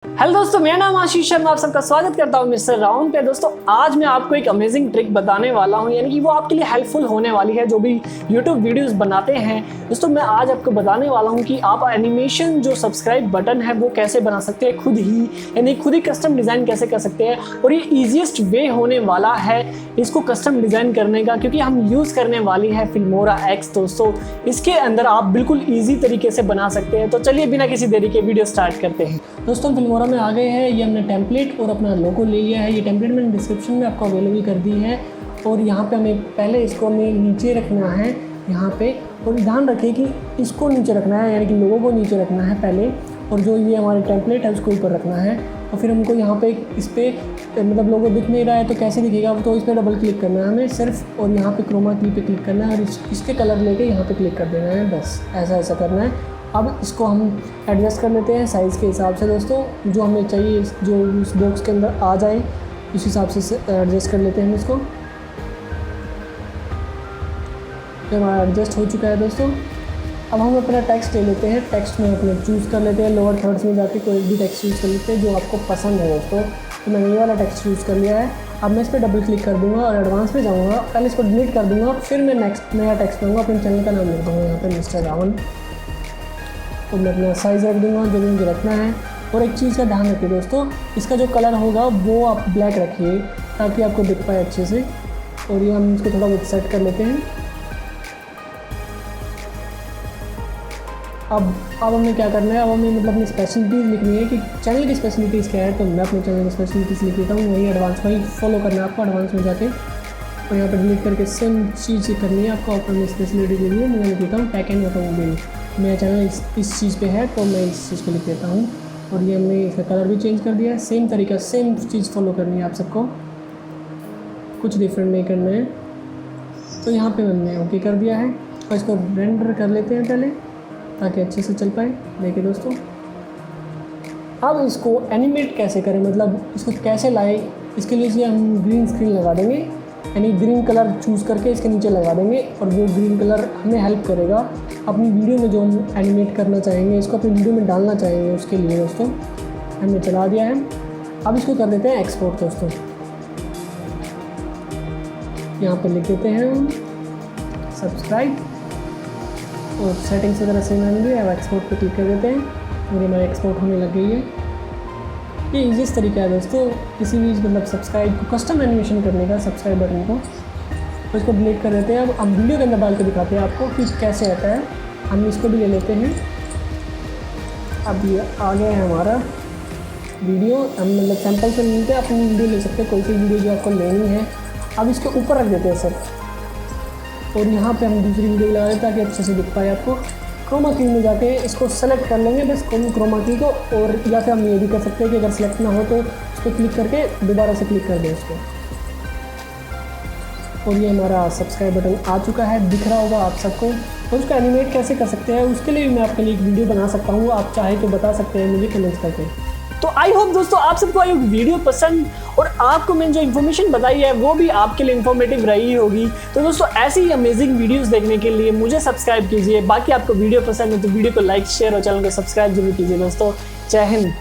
Hello दोस्तों, मेरा नाम आशीष शर्मा, आप सबका स्वागत करता हूँ मिस्टर राउंड पे। दोस्तों आज मैं आपको एक अमेजिंग ट्रिक बताने वाला हूँ, यानी कि वो आपके लिए हेल्पफुल होने वाली है जो भी यूट्यूब वीडियोस बनाते हैं। दोस्तों मैं आज आपको बताने वाला हूँ कि आप एनिमेशन जो सब्सक्राइब बटन है वो कैसे बना सकते हैं खुद ही, यानी खुद ही कस्टम डिज़ाइन कैसे कर सकते हैं। और ये ईजिएस्ट वे होने वाला है इसको कस्टम डिज़ाइन करने का, क्योंकि हम यूज़ करने वाली है फिल्मोरा एक्स। दोस्तों इसके अंदर आप बिल्कुल ईजी तरीके से बना सकते हैं। तो चलिए बिना किसी देरी के वीडियो स्टार्ट करते हैं। दोस्तों फिल्मोरा में आ गए हैं, ये हमने टेम्पलेट और अपना लोगो ले लिया है। ये टेम्पलेट मैंने डिस्क्रिप्शन में आपको अवेलेबल कर दी है। और यहाँ पे हमें पहले इसको हमें नीचे रखना है यहाँ पे, और ध्यान रखिए कि इसको नीचे रखना है, यानी कि लोगो को नीचे रखना है पहले, और जो ये हमारे टेम्पलेट है उसको ऊपर रखना है। और फिर हमको यहाँ पे इस पर मतलब लोगो दिख नहीं रहा है तो कैसे दिखेगा, तो इस पर डबल क्लिक करना है हमें सिर्फ, और यहाँ पे क्रोमा की पे क्लिक करना है और इसके कलर लेके यहाँ पे क्लिक कर देना है। बस ऐसा करना है। अब इसको हम एडजस्ट कर लेते हैं साइज़ के हिसाब से। दोस्तों जो हमें चाहिए, जो उस बॉक्स के अंदर आ जाए उस हिसाब से एडजस्ट कर लेते हैं हम इसको। तो हमारा एडजस्ट हो चुका है दोस्तों। अब हम अपना टेक्स्ट ले लेते हैं। टेक्स्ट में अपने चूज़ कर लेते हैं, लोअर थर्ड्स में जाके कोई भी टेक्स्ट यूज़ कर लेते हैं जो आपको पसंद है दोस्तों। तो मैंने ये वाला टेक्स्ट यूज़ कर लिया है। अब मैं इस पर डबल क्लिक कर दूँगा और एडवांस में जाऊँगा। पहले इसको डिलीट कर दूँगा, फिर मैं नेक्स्ट नया टेक्स्ट दूँगा, अपने चैनल का नाम लिख दूँगा यहाँ पर मिस्टर रावण। तो मैं अपना साइज़ रख दूँगा जो मुझे रखना है। और एक चीज़ का ध्यान रखिए दोस्तों, इसका जो कलर होगा वो आप ब्लैक रखिए ताकि आपको दिख पाए अच्छे से। और ये हम इसको थोड़ा बहुत सेट कर लेते हैं। अब हमें क्या करना है, अब हमें मतलब अपनी स्पेशलिटीज़ लिखनी है कि चैनल की स्पेशलिटीज़ क्या है। तो मैं अपने चैनल की स्पेशलिटीज़ लिख लेता हूँ, वही एडवांस में ही फॉलो करना है आपको, एडवांस में जाके और यहाँ पर डिलीट करके सेम चीज़ करनी है आपको। अपनी स्पेशलिटी के लिए मैं लिख लेता हूँ टेक एंड ऑटोमोबाइल। मेरा चैनल इस चीज़ पे है तो मैं इस चीज़ को लिख देता हूँ। और ये हमने इसका कलर भी चेंज कर दिया है। सेम तरीका, सेम चीज़ फॉलो करनी है आप सबको, कुछ डिफरेंट नहीं करना है। तो यहाँ पे हमने ओके कर दिया है और इसको रेंडर कर लेते हैं पहले ताकि अच्छे से चल पाए। देखिए दोस्तों, अब इसको एनिमेट कैसे करें, मतलब इसको कैसे लाए, इसके लिए हम ग्रीन स्क्रीन लगा देंगे, यानी ग्रीन कलर चूज़ करके इसके नीचे लगा देंगे। और वो ग्रीन कलर हमें हेल्प करेगा अपनी वीडियो में जो हम एनिमेट करना चाहेंगे, इसको अपनी वीडियो में डालना चाहेंगे, उसके लिए दोस्तों हमने चला दिया है। अब इसको कर देते हैं एक्सपोर्ट दोस्तों। यहाँ पे लिख देते हैं हम सब्सक्राइब और सेटिंग्स वगैरह सेम आएंगे। अब एक्सपोर्ट पे क्लिक कर देते हैं और हमारी एक्सपोर्ट होने लग गई है। ये ईजीएस्ट तरीका है दोस्तों किसी भी मतलब सब्सक्राइब को कस्टम एनिमेशन करने का, सब्सक्राइब बटन को। तो इसको डिलीट कर देते हैं। अब हम वीडियो के अंदर डाल के दिखाते हैं आपको कि कैसे आता है। हम इसको भी ले लेते हैं। अब ये आ गया है हमारा वीडियो। हम मतलब सैम्पल से मिलते हैं, अपनी वीडियो ले सकते हैं, कोई सी वीडियो जो आपको लेनी है। अब इसके ऊपर रख देते हैं सर, और यहाँ पे हम दूसरी वीडियो लगा देते हैं ताकि अच्छे से दिख पाए आपको। क्रोमा की में जाके इसको सेलेक्ट कर लेंगे बस क्रोमा की को, और या फिर हम ये भी कर सकते हैं कि अगर सेलेक्ट ना हो तो उस पर क्लिक करके दोबारा से क्लिक कर दें इसको। और ये हमारा सब्सक्राइब बटन आ चुका है, दिख रहा होगा आप सबको। और उसको एनिमेट कैसे कर सकते हैं उसके लिए भी मैं आपके लिए एक वीडियो बना सकता हूँ, आप चाहे तो बता सकते हैं मुझे कमेंट्स करके। तो आई होप दोस्तों आप सबको ये वीडियो पसंद और आपको मैंने जो इन्फॉर्मेशन बताई है वो भी आपके लिए इन्फॉर्मेटिव रही होगी। तो दोस्तों ऐसी ही अमेजिंग वीडियोस देखने के लिए मुझे सब्सक्राइब कीजिए। बाकी आपको वीडियो पसंद है तो वीडियो को लाइक, शेयर और चैनल को सब्सक्राइब जरूर कीजिए दोस्तों। जय हिंद।